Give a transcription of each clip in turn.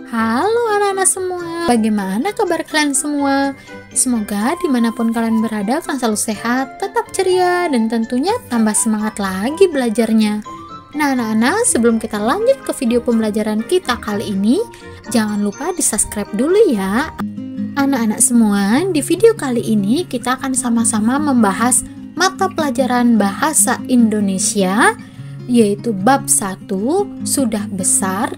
Halo anak-anak semua, bagaimana kabar kalian semua? Semoga dimanapun kalian berada kalian selalu sehat, tetap ceria, dan tentunya tambah semangat lagi belajarnya. Nah anak-anak, sebelum kita lanjut ke video pembelajaran kita kali ini, jangan lupa di subscribe dulu ya. Anak-anak semua, di video kali ini kita akan sama-sama membahas mata pelajaran Bahasa Indonesia, yaitu bab 1, sudah besar,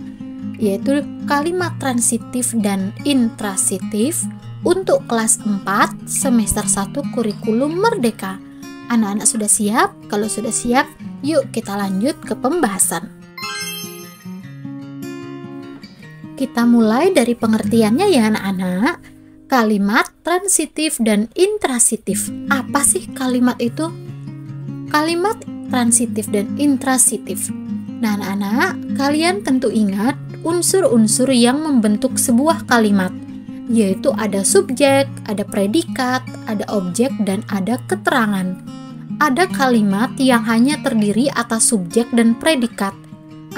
yaitu kalimat transitif dan intransitif untuk kelas 4 semester 1 kurikulum Merdeka. Anak-anak sudah siap? Kalau sudah siap, yuk kita lanjut ke pembahasan. Kita mulai dari pengertiannya ya anak-anak. Kalimat transitif dan intransitif. Apa sih kalimat itu? Kalimat transitif dan intransitif. Nah anak-anak, kalian tentu ingat unsur-unsur yang membentuk sebuah kalimat, yaitu ada subjek, ada predikat, ada objek, dan ada keterangan. Ada kalimat yang hanya terdiri atas subjek dan predikat.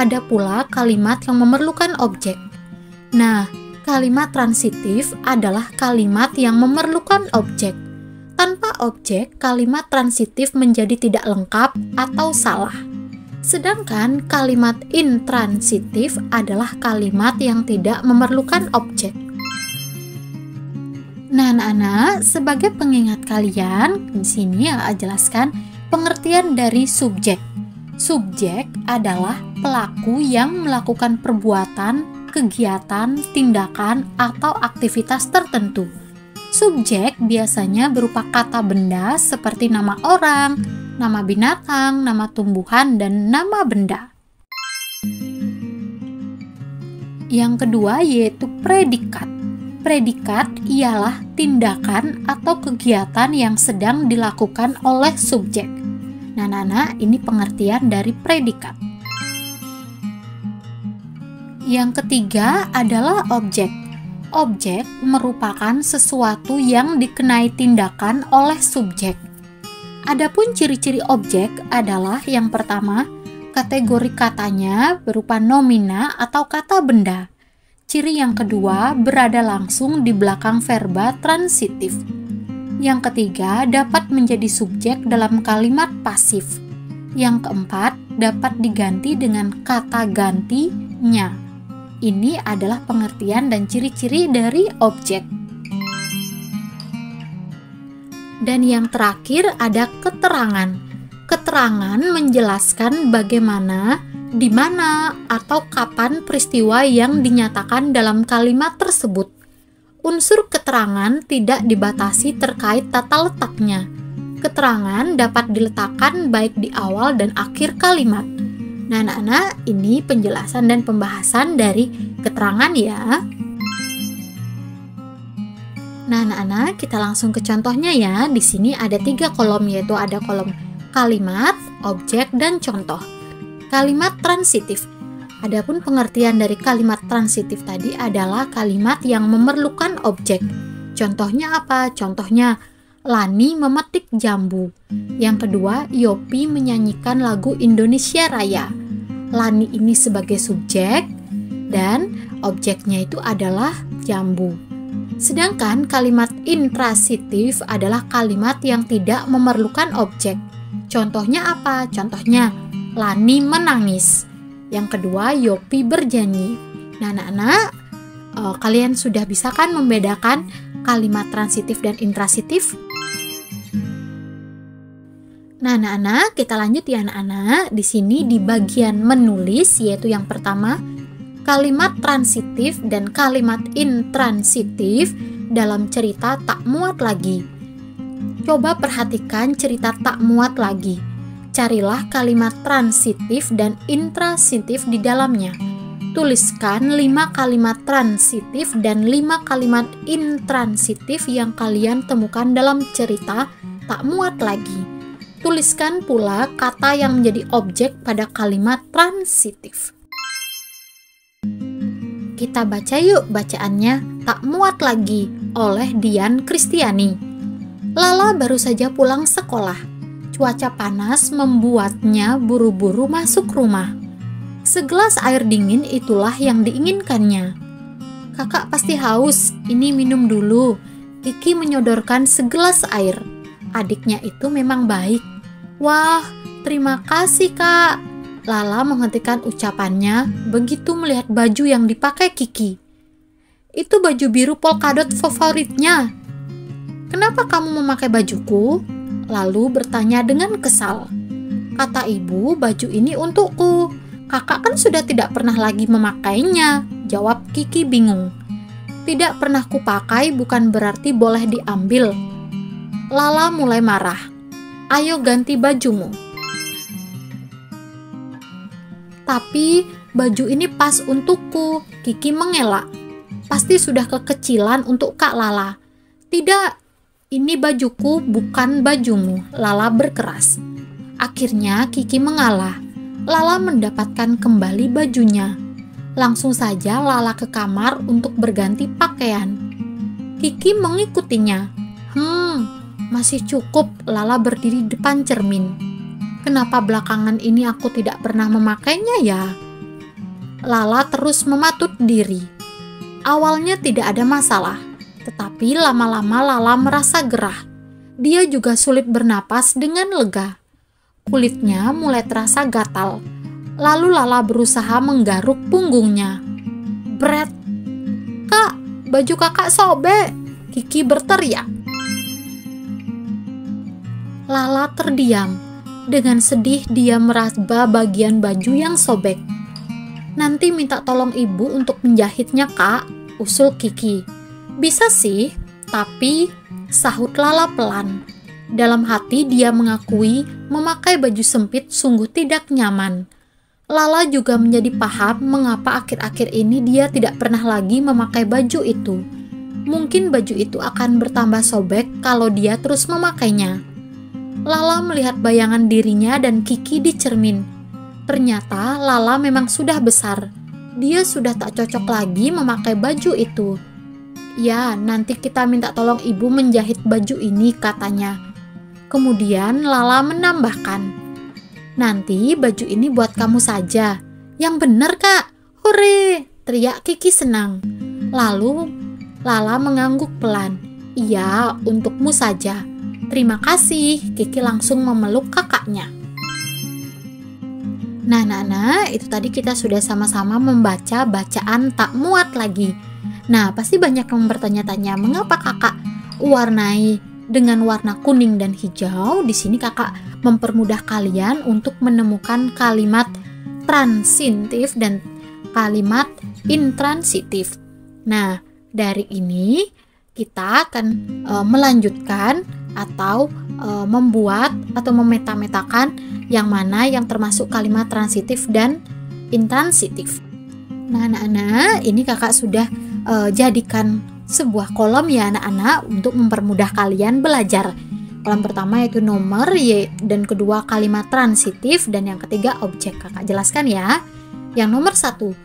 Ada pula kalimat yang memerlukan objek. Nah, kalimat transitif adalah kalimat yang memerlukan objek. Tanpa objek, kalimat transitif menjadi tidak lengkap atau salah. Sedangkan kalimat intransitif adalah kalimat yang tidak memerlukan objek. Nah, anak-anak, sebagai pengingat kalian, di sini akan jelaskan pengertian dari subjek. Subjek adalah pelaku yang melakukan perbuatan, kegiatan, tindakan, atau aktivitas tertentu. Subjek biasanya berupa kata benda seperti nama orang, nama binatang, nama tumbuhan, dan nama benda. Yang kedua yaitu predikat. Predikat ialah tindakan atau kegiatan yang sedang dilakukan oleh subjek. Nah, anak-anak, ini pengertian dari predikat. Yang ketiga adalah objek. Objek merupakan sesuatu yang dikenai tindakan oleh subjek. Adapun ciri-ciri objek adalah yang pertama, kategori katanya berupa nomina atau kata benda. Ciri yang kedua, berada langsung di belakang verba transitif. Yang ketiga, dapat menjadi subjek dalam kalimat pasif. Yang keempat, dapat diganti dengan kata ganti nya. Ini adalah pengertian dan ciri-ciri dari objek. Dan yang terakhir ada keterangan. Keterangan menjelaskan bagaimana, di mana, atau kapan peristiwa yang dinyatakan dalam kalimat tersebut. Unsur keterangan tidak dibatasi terkait tata letaknya. Keterangan dapat diletakkan baik di awal dan akhir kalimat. Nah, anak-anak, ini penjelasan dan pembahasan dari keterangan ya. Nah, anak-anak, kita langsung ke contohnya ya. Di sini ada 3 kolom, yaitu ada kolom kalimat, objek, dan contoh. Kalimat transitif. Adapun pengertian dari kalimat transitif tadi adalah kalimat yang memerlukan objek. Contohnya apa? Contohnya, Lani memetik jambu. Yang kedua, Yopi menyanyikan lagu Indonesia Raya. Lani ini sebagai subjek dan objeknya itu adalah jambu. Sedangkan kalimat intransitif adalah kalimat yang tidak memerlukan objek. Contohnya apa? Contohnya, Lani menangis. Yang kedua, Yopi bernyanyi. Nah, anak-anak, kalian sudah bisa kan membedakan kalimat transitif dan intransitif? Nah, anak-anak, kita lanjut ya anak-anak. Di sini di bagian menulis, yaitu yang pertama, kalimat transitif dan kalimat intransitif dalam cerita tak muat lagi. Coba perhatikan cerita tak muat lagi. Carilah kalimat transitif dan intransitif di dalamnya. Tuliskan 5 kalimat transitif dan 5 kalimat intransitif yang kalian temukan dalam cerita tak muat lagi. Tuliskan pula kata yang menjadi objek pada kalimat transitif. Kita baca yuk bacaannya. Tak muat lagi oleh Dian Kristiani. Lala baru saja pulang sekolah. Cuaca panas membuatnya buru-buru masuk rumah. Segelas air dingin itulah yang diinginkannya. Kakak pasti haus, ini minum dulu. Kiki menyodorkan segelas air. Adiknya itu memang baik. Wah, terima kasih Kak. Lala menghentikan ucapannya begitu melihat baju yang dipakai Kiki. Itu baju biru polkadot favoritnya. Kenapa kamu memakai bajuku? Lalu bertanya dengan kesal. Kata ibu, baju ini untukku. Kakak kan sudah tidak pernah lagi memakainya. Jawab Kiki bingung. Tidak pernah kupakai bukan berarti boleh diambil. Lala mulai marah. Ayo ganti bajumu. Tapi baju ini pas untukku. Kiki mengelak. Pasti sudah kekecilan untuk Kak Lala. Tidak, ini bajuku bukan bajumu. Lala berkeras. Akhirnya Kiki mengalah. Lala mendapatkan kembali bajunya. Langsung saja Lala ke kamar untuk berganti pakaian. Kiki mengikutinya. Masih cukup. Lala berdiri depan cermin. Kenapa belakangan ini aku tidak pernah memakainya ya? Lala terus mematut diri. Awalnya tidak ada masalah, tetapi lama-lama Lala merasa gerah. Dia juga sulit bernapas dengan lega. Kulitnya mulai terasa gatal. Lalu Lala berusaha menggaruk punggungnya. Bret! Kak, baju kakak sobek! Kiki berteriak. Lala terdiam. Dengan sedih dia meraba bagian baju yang sobek. Nanti minta tolong ibu untuk menjahitnya Kak, usul Kiki. Bisa sih, tapi sahut Lala pelan. Dalam hati dia mengakui memakai baju sempit sungguh tidak nyaman. Lala juga menjadi paham mengapa akhir-akhir ini dia tidak pernah lagi memakai baju itu. Mungkin baju itu akan bertambah sobek kalau dia terus memakainya. Lala melihat bayangan dirinya dan Kiki di cermin. Ternyata Lala memang sudah besar. Dia sudah tak cocok lagi memakai baju itu. Ya, nanti kita minta tolong ibu menjahit baju ini, katanya. Kemudian Lala menambahkan, nanti baju ini buat kamu saja. Yang benar Kak, hore, teriak Kiki senang. Lalu Lala mengangguk pelan. Iya, untukmu saja. Terima kasih, Kiki langsung memeluk kakaknya. Nah, itu tadi kita sudah sama-sama membaca bacaan tak muat lagi. Nah, pasti banyak yang bertanya-tanya, mengapa kakak warnai dengan warna kuning dan hijau? Di sini kakak mempermudah kalian untuk menemukan kalimat transitif dan kalimat intransitif. Nah, dari ini kita akan melanjutkan atau membuat atau memeta-metakan yang mana yang termasuk kalimat transitif dan intransitif. Nah, anak-anak, ini kakak sudah jadikan sebuah kolom ya anak-anak untuk mempermudah kalian belajar. Kolom pertama yaitu nomor, dan kedua kalimat transitif, dan yang ketiga objek. Kakak jelaskan ya. Yang nomor 1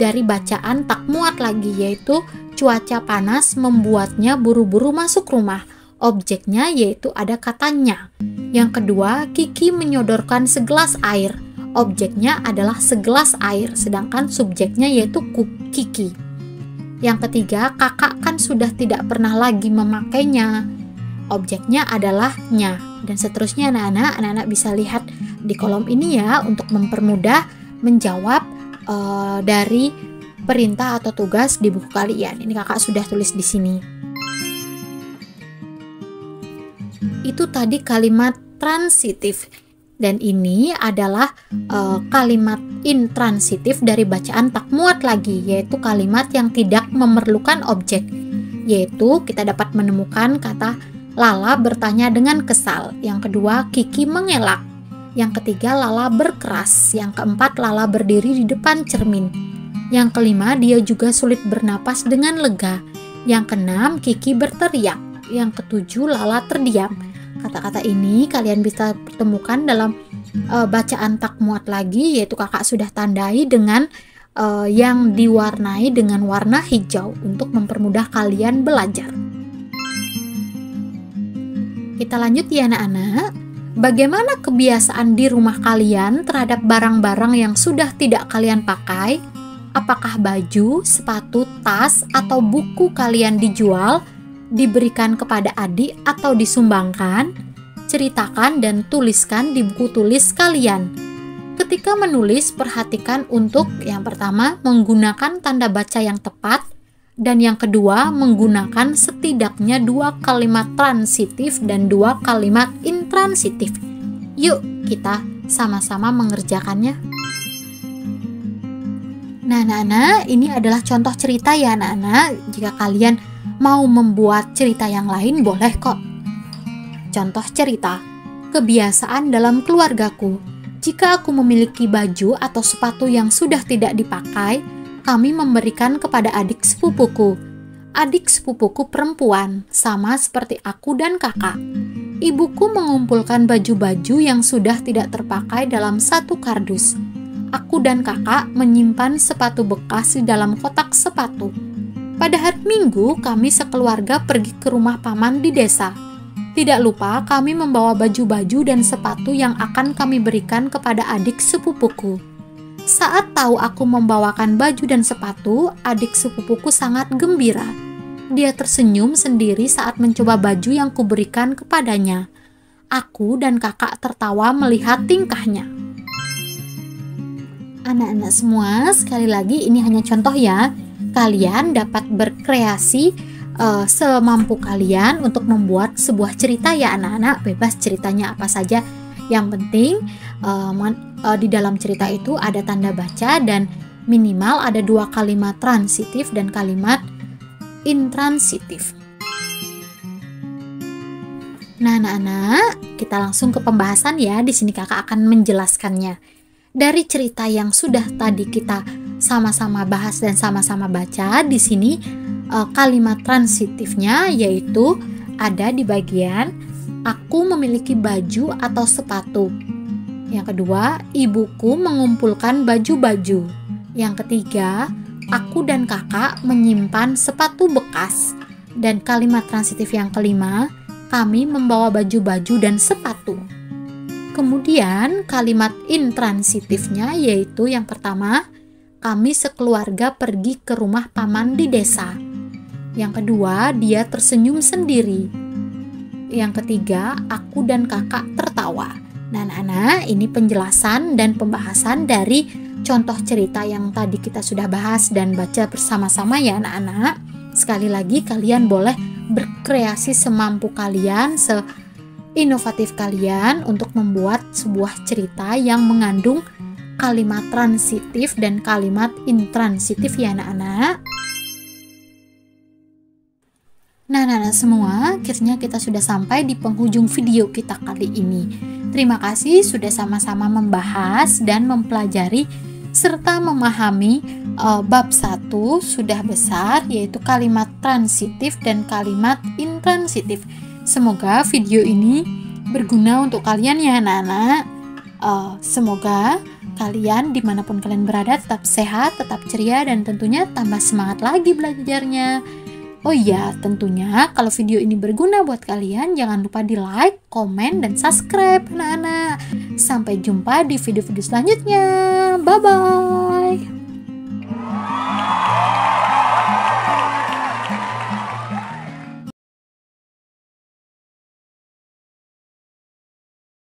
dari bacaan tak muat lagi, yaitu cuaca panas membuatnya buru-buru masuk rumah. Objeknya yaitu ada katanya. Yang kedua, Kiki menyodorkan segelas air. Objeknya adalah segelas air, sedangkan subjeknya yaitu Kiki. Yang ketiga, kakak kan sudah tidak pernah lagi memakainya. Objeknya adalah nya. Dan seterusnya anak-anak bisa lihat di kolom ini ya untuk mempermudah menjawab dari perintah atau tugas di buku kalian. Ini kakak sudah tulis di sini. Itu tadi kalimat transitif, dan ini adalah kalimat intransitif dari bacaan tak muat lagi, yaitu kalimat yang tidak memerlukan objek. Yaitu kita dapat menemukan kata Lala bertanya dengan kesal. Yang kedua, Kiki mengelak. Yang ketiga, Lala berkeras. Yang keempat, Lala berdiri di depan cermin. Yang kelima, dia juga sulit bernapas dengan lega. Yang keenam, Kiki berteriak. Yang ketujuh, Lala terdiam. Kata-kata ini kalian bisa pertemukan dalam bacaan tak muat lagi, yaitu kakak sudah tandai dengan yang diwarnai dengan warna hijau untuk mempermudah kalian belajar. Kita lanjut ya anak-anak. Bagaimana kebiasaan di rumah kalian terhadap barang-barang yang sudah tidak kalian pakai? Apakah baju, sepatu, tas, atau buku kalian dijual, diberikan kepada adik, atau disumbangkan? Ceritakan dan tuliskan di buku tulis kalian. Ketika menulis, perhatikan untuk yang pertama menggunakan tanda baca yang tepat, dan yang kedua menggunakan setidaknya 2 kalimat transitif dan 2 kalimat intransitif. Yuk kita sama-sama mengerjakannya. Nah anak-anak, ini adalah contoh cerita ya anak-anak. Jika kalian mau membuat cerita yang lain boleh kok. Contoh cerita, kebiasaan dalam keluargaku. Jika aku memiliki baju atau sepatu yang sudah tidak dipakai, kami memberikan kepada adik sepupuku. Adik sepupuku perempuan, sama seperti aku dan kakak. Ibuku mengumpulkan baju-baju yang sudah tidak terpakai dalam satu kardus. Aku dan kakak menyimpan sepatu bekas di dalam kotak sepatu. Pada hari Minggu, kami sekeluarga pergi ke rumah paman di desa. Tidak lupa kami membawa baju-baju dan sepatu yang akan kami berikan kepada adik sepupuku. Saat tahu aku membawakan baju dan sepatu, adik sepupuku sangat gembira. Dia tersenyum sendiri saat mencoba baju yang kuberikan kepadanya. Aku dan kakak tertawa melihat tingkahnya. Anak-anak semua, sekali lagi ini hanya contoh ya. Kalian dapat berkreasi semampu kalian untuk membuat sebuah cerita ya anak-anak. Bebas ceritanya apa saja. Yang penting di dalam cerita itu ada tanda baca dan minimal ada 2 kalimat transitif dan kalimat intransitif. Nah anak-anak, kita langsung ke pembahasan ya. Di sini kakak akan menjelaskannya. Dari cerita yang sudah tadi kita sama-sama bahas dan sama-sama baca, di sini kalimat transitifnya yaitu ada di bagian aku memiliki baju atau sepatu. Yang kedua, ibuku mengumpulkan baju-baju. Yang ketiga, aku dan kakak menyimpan sepatu bekas. Dan kalimat transitif yang kelima, kami membawa baju-baju dan sepatu. Kemudian kalimat intransitifnya yaitu yang pertama, kami sekeluarga pergi ke rumah paman di desa. Yang kedua, dia tersenyum sendiri. Yang ketiga, aku dan kakak tertawa. Nah anak-anak, ini penjelasan dan pembahasan dari contoh cerita yang tadi kita sudah bahas dan baca bersama-sama ya anak-anak. Sekali lagi kalian boleh berkreasi semampu kalian, inovatif kalian untuk membuat sebuah cerita yang mengandung kalimat transitif dan kalimat intransitif ya anak-anak. Nah anak-anak semua, akhirnya kita sudah sampai di penghujung video kita kali ini. Terima kasih sudah sama-sama membahas dan mempelajari serta memahami bab 1 sudah besar, yaitu kalimat transitif dan kalimat intransitif. Semoga video ini berguna untuk kalian ya anak-anak. Semoga kalian dimanapun kalian berada tetap sehat, tetap ceria, dan tentunya tambah semangat lagi belajarnya. Oh iya, tentunya kalau video ini berguna buat kalian, jangan lupa di like, komen, dan subscribe anak-anak. Sampai jumpa di video-video selanjutnya. Bye-bye.